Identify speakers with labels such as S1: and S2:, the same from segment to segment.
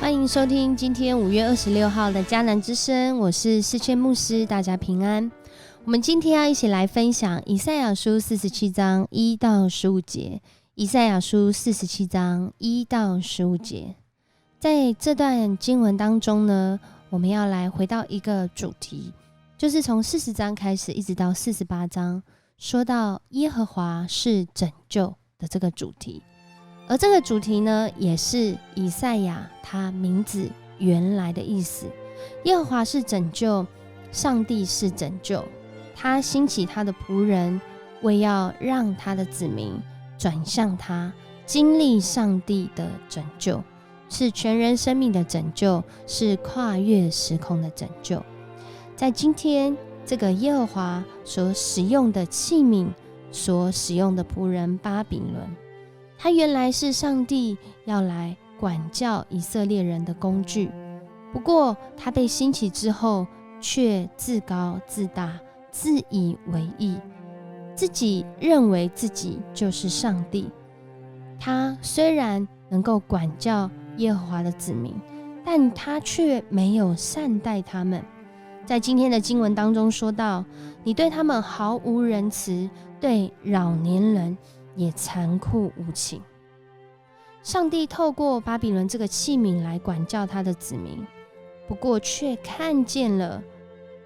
S1: 欢迎收听今天5月26号的迦南之声，我是世谦牧师，大家平安。我们今天要一起来分享以赛亚书47章1到15节。以赛亚书47章1到15节，在这段经文当中呢，我们要来回到一个主题，就是从40章开始一直到48章，说到耶和华是拯救的这个主题。而这个主题呢，也是以赛亚他名字原来的意思。耶和华是拯救，上帝是拯救，他兴起他的仆人，为要让他的子民转向他，经历上帝的拯救，是全人生命的拯救，是跨越时空的拯救。在今天这个耶和华所使用的器皿，所使用的仆人巴比伦，他原来是上帝要来管教以色列人的工具，不过他被兴起之后，却自高自大，自以为意，自己认为自己就是上帝。他虽然能够管教耶和华的子民，但他却没有善待他们。在今天的经文当中说到，你对他们毫无仁慈，对老年人也残酷无情。上帝透过巴比伦这个器皿来管教他的子民，不过却看见了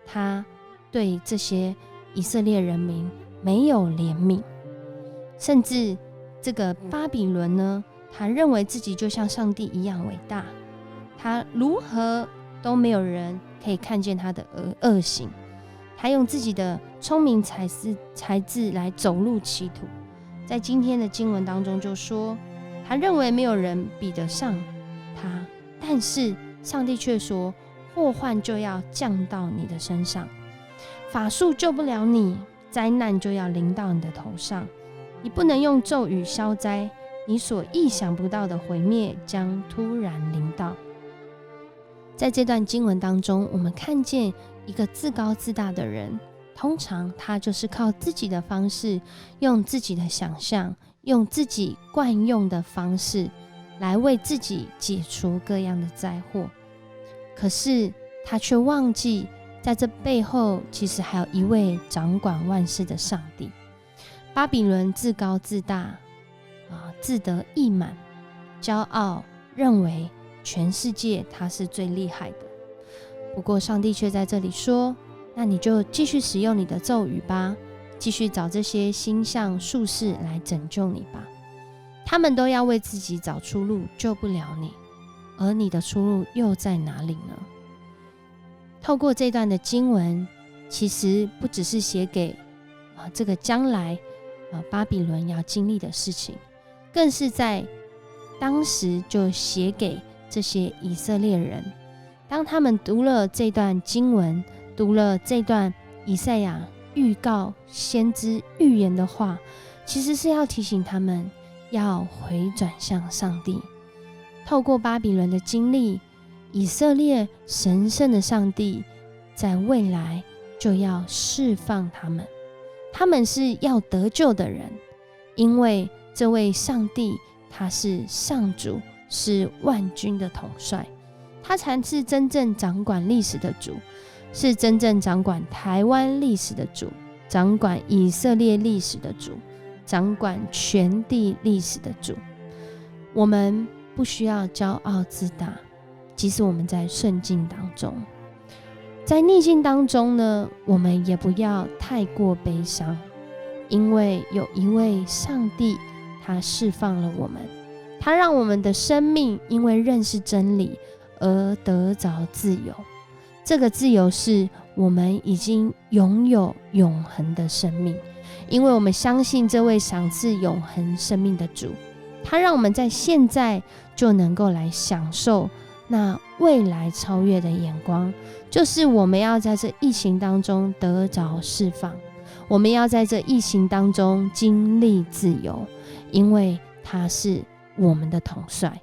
S1: 他对这些以色列人民没有怜悯，甚至这个巴比伦呢，他认为自己就像上帝一样伟大，他如何都没有人可以看见他的恶行，他用自己的聪明才智来走入歧途。在今天的经文当中就说，他认为没有人比得上他，但是上帝却说，祸患就要降到你的身上，法术救不了你，灾难就要临到你的头上，你不能用咒语消灾，你所意想不到的毁灭将突然临到。在这段经文当中，我们看见一个自高自大的人，通常他就是靠自己的方式，用自己的想象，用自己惯用的方式来为自己解除各样的灾祸。可是他却忘记，在这背后其实还有一位掌管万事的上帝。巴比伦自高自大，自得意满，骄傲，认为全世界他是最厉害的。不过上帝却在这里说，那你就继续使用你的咒语吧，继续找这些星象术士来拯救你吧，他们都要为自己找出路，救不了你，而你的出路又在哪里呢？透过这段的经文，其实不只是写给这个将来巴比伦要经历的事情，更是在当时就写给这些以色列人。当他们读了这段经文，读了这段以赛亚预告先知预言的话，其实是要提醒他们要回转向上帝。透过巴比伦的经历，以色列神圣的上帝在未来就要释放他们，他们是要得救的人，因为这位上帝他是上主，是万军的统帅，他才是真正掌管历史的主，是真正掌管台湾历史的主，掌管以色列历史的主，掌管全地历史的主。我们不需要骄傲自大，即使我们在顺境当中，在逆境当中呢，我们也不要太过悲伤，因为有一位上帝，他释放了我们，他让我们的生命因为认识真理而得着自由。这个自由是我们已经拥有永恒的生命，因为我们相信这位赏赐永恒生命的主，他让我们在现在就能够来享受那未来超越的眼光，就是我们要在这疫情当中得着释放，我们要在这疫情当中经历自由，因为他是我们的统帅。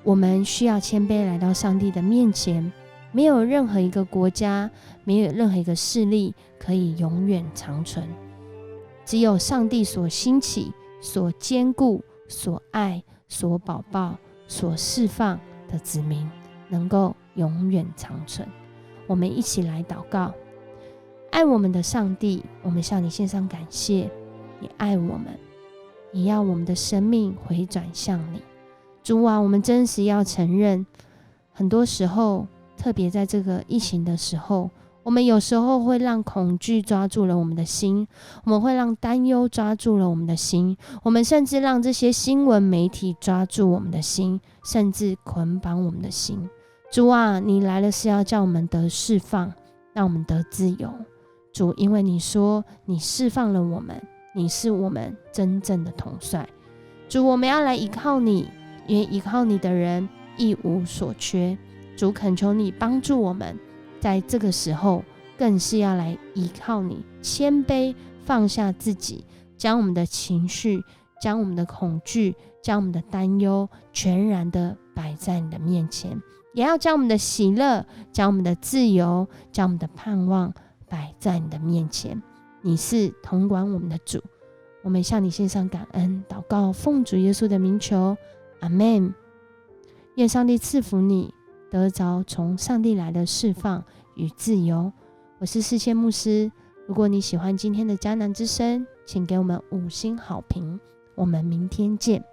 S1: 我们需要谦卑来到上帝的面前，没有任何一个国家，没有任何一个势力可以永远长存，只有上帝所兴起、所坚固、所爱、所保抱、所释放、的子民能够永远长存。我们一起来祷告。爱我们的上帝，我们向你献上感谢，你爱我们，你要我们的生命回转向你。主啊，我们真实要承认，很多时候，特别在这个疫情的时候，我们有时候会让恐惧抓住了我们的心，我们会让担忧抓住了我们的心，我们甚至让这些新闻媒体抓住我们的心，甚至捆绑我们的心。主啊，你来了是要叫我们得释放，让我们得自由。主，因为你说你释放了我们，你是我们真正的统帅。主，我们要来依靠你，因为依靠你的人一无所缺。主，恳求你帮助我们，在这个时候更是要来依靠你，谦卑放下自己，将我们的情绪，将我们的恐惧，将我们的担忧全然的摆在你的面前，也要将我们的喜乐，将我们的自由，将我们的盼望摆在你的面前。你是统管我们的主，我们向你献上感恩祷告，奉主耶稣的名求，阿们。愿上帝赐福你，得着从上帝来的释放与自由。我是世谦牧师，如果你喜欢今天的迦南之声，请给我们5星好评，我们明天见。